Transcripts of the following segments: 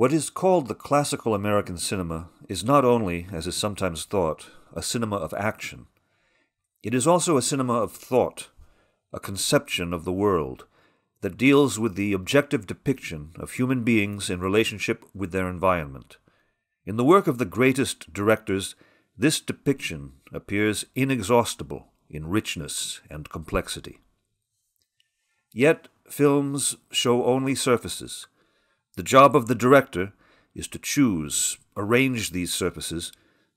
What is called the classical American cinema is not only, as is sometimes thought, a cinema of action. It is also a cinema of thought, a conception of the world that deals with the objective depiction of human beings in relationship with their environment. In the work of the greatest directors, this depiction appears inexhaustible in richness and complexity. Yet, films show only surfaces. The job of the director is to choose, arrange these surfaces,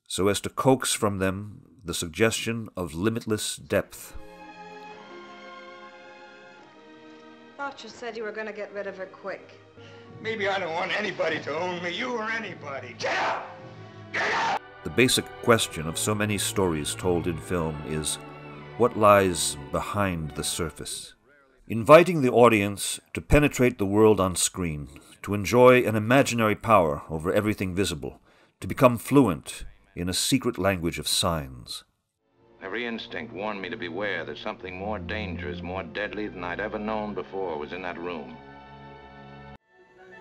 so as to coax from them the suggestion of limitless depth. Thought you said you were going to get rid of her quick. Maybe I don't want anybody to own me, you or anybody. Get out! Get out! The basic question of so many stories told in film is, what lies behind the surface? Inviting the audience to penetrate the world on screen, to enjoy an imaginary power over everything visible, to become fluent in a secret language of signs. Every instinct warned me to beware that something more dangerous, more deadly than I'd ever known before was in that room.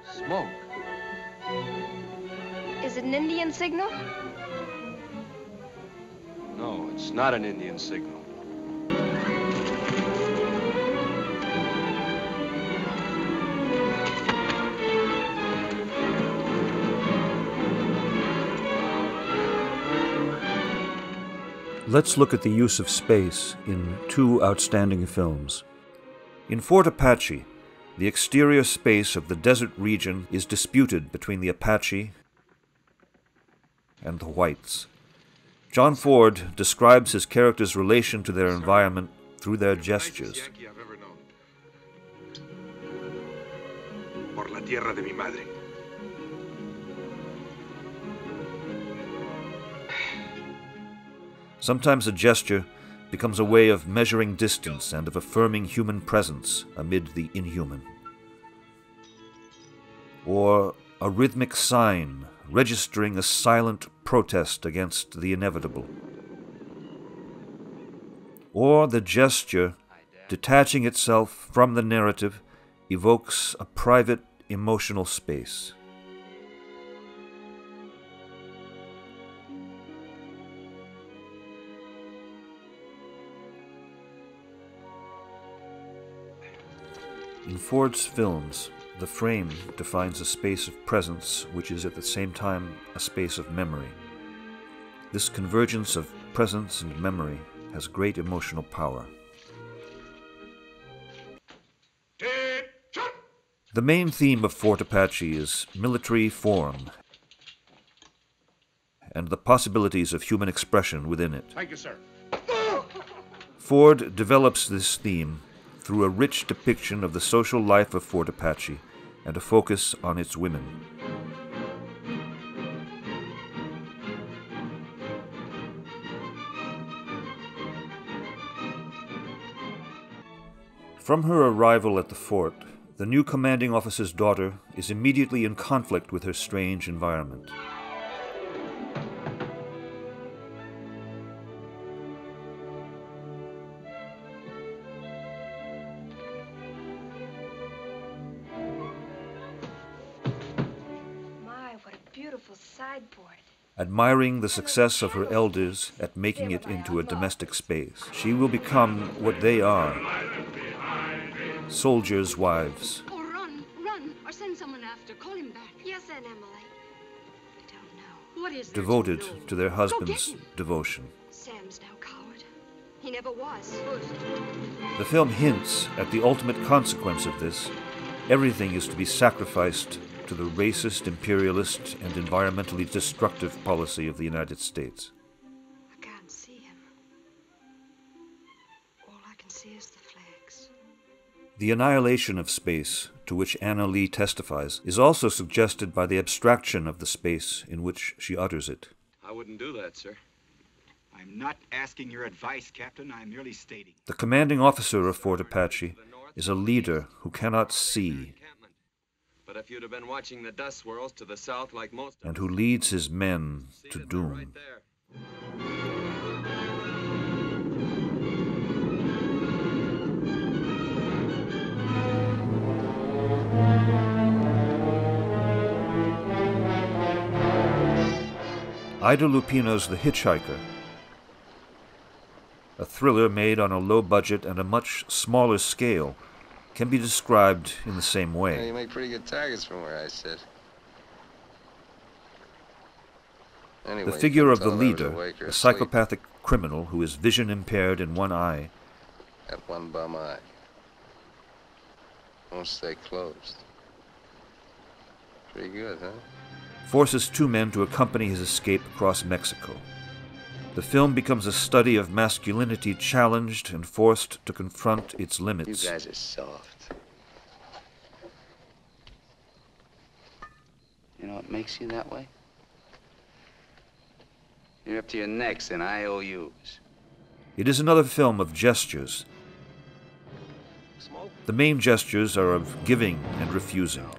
Smoke. Is it an Indian signal? No, it's not an Indian signal. Let's look at the use of space in two outstanding films. In Fort Apache, the exterior space of the desert region is disputed between the Apache and the whites. John Ford describes his characters' relation to their environment through their gestures. Por la tierra de mi madre. Sometimes a gesture becomes a way of measuring distance and of affirming human presence amid the inhuman. Or a rhythmic sign registering a silent protest against the inevitable. Or the gesture, detaching itself from the narrative, evokes a private emotional space. In Ford's films, the frame defines a space of presence which is at the same time a space of memory. This convergence of presence and memory has great emotional power. The main theme of Fort Apache is military form and the possibilities of human expression within it. Thank you, sir. Ford develops this theme through a rich depiction of the social life of Fort Apache and a focus on its women. From her arrival at the fort, the new commanding officer's daughter is immediately in conflict with her strange environment. Beautiful sideboard. Admiring the success of her elders at making it into a domestic space, she will become what they are, soldiers' wives. Oh, run, or send someone after. Call him back. Yes, Aunt Emily. I don't know. What is there Devoted to do? to their Go husband's get him. devotion. Sam's no coward. He never was. The film hints at the ultimate consequence of this. Everything is to be sacrificed to the racist, imperialist, and environmentally destructive policy of the United States. I can't see him. All I can see is the flags. The annihilation of space, to which Anna Lee testifies, is also suggested by the abstraction of the space in which she utters it. I wouldn't do that, sir. I'm not asking your advice, Captain. I'm merely stating. The commanding officer of Fort Apache is a leader who cannot see But if you'd have been watching the dust swirls to the south like most of and who leads his men to right doom. there. Ida Lupino's The Hitchhiker, a thriller made on a low budget and a much smaller scale, can be described in the same way. Yeah, you make pretty good targets from where I sit. Anyway, The figure of the tell them I was leader, awake or a asleep. psychopathic criminal who is vision impaired in one eye, That one bum eye. Won't stay closed. Pretty good, huh? forces two men to accompany his escape across Mexico. The film becomes a study of masculinity challenged and forced to confront its limits. You guys are soft. You know what makes you that way? You're up to your necks in IOUs. It is another film of gestures. The main gestures are of giving and refusing,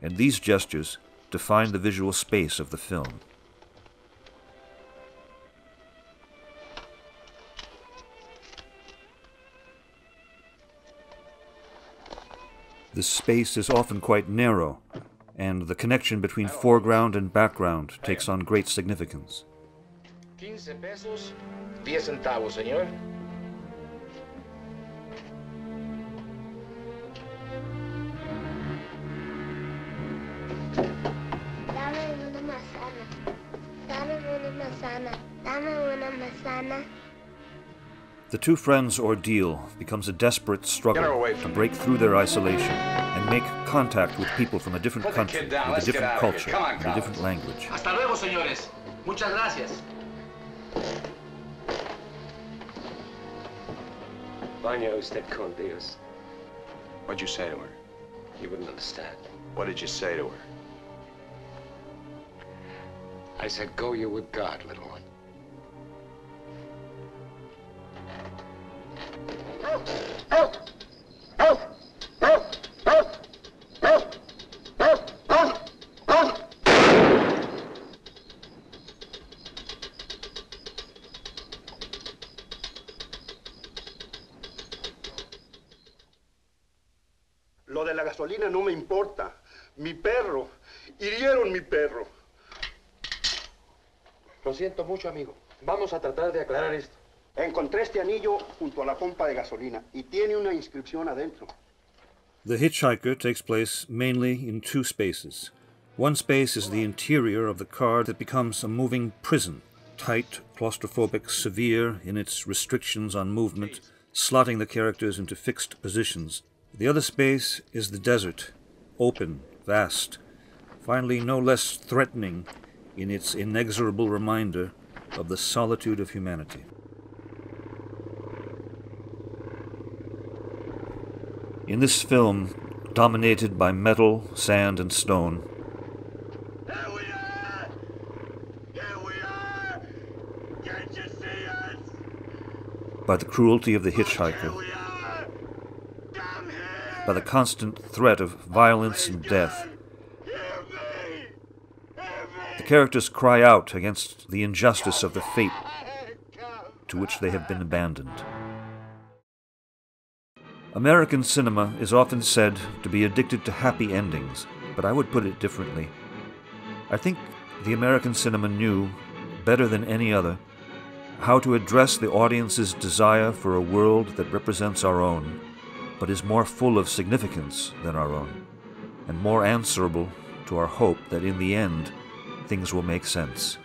and these gestures define the visual space of the film. This space is often quite narrow, and the connection between foreground and background takes on great significance. 15 pesos, 10 centavos, señor. Dame una manzana. Dame una manzana. Dame una manzana. The two friends' ordeal becomes a desperate struggle to break through their isolation and make contact with people from a different country, with a different culture, and a different language. Hasta luego, señores. Muchas gracias. Vaya usted con Dios. What'd you say to her? You wouldn't understand. What did you say to her? I said, go you with God, little one. Lo de la gasolina no me importa. Mi perro. Hirieron mi perro. Lo siento mucho, amigo. Vamos a tratar de aclarar esto. Encontré este anillo junto a la pompa de gasolina y tiene una inscripción adentro. The Hitchhiker takes place mainly in two spaces. One space is the interior of the car that becomes a moving prison, tight, claustrophobic, severe in its restrictions on movement, slotting the characters into fixed positions. The other space is the desert, open, vast, finally no less threatening in its inexorable reminder of the solitude of humanity. In this film, dominated by metal, sand, and stone, Here we are! Here we are! Can't you see us? by the cruelty of the hitchhiker, We are! Come here! by the constant threat of violence and death, Hear me! Hear me! the characters cry out against the injustice of the fate to which they have been abandoned. American cinema is often said to be addicted to happy endings, but I would put it differently. I think the American cinema knew, better than any other, how to address the audience's desire for a world that represents our own, but is more full of significance than our own, and more answerable to our hope that in the end, things will make sense.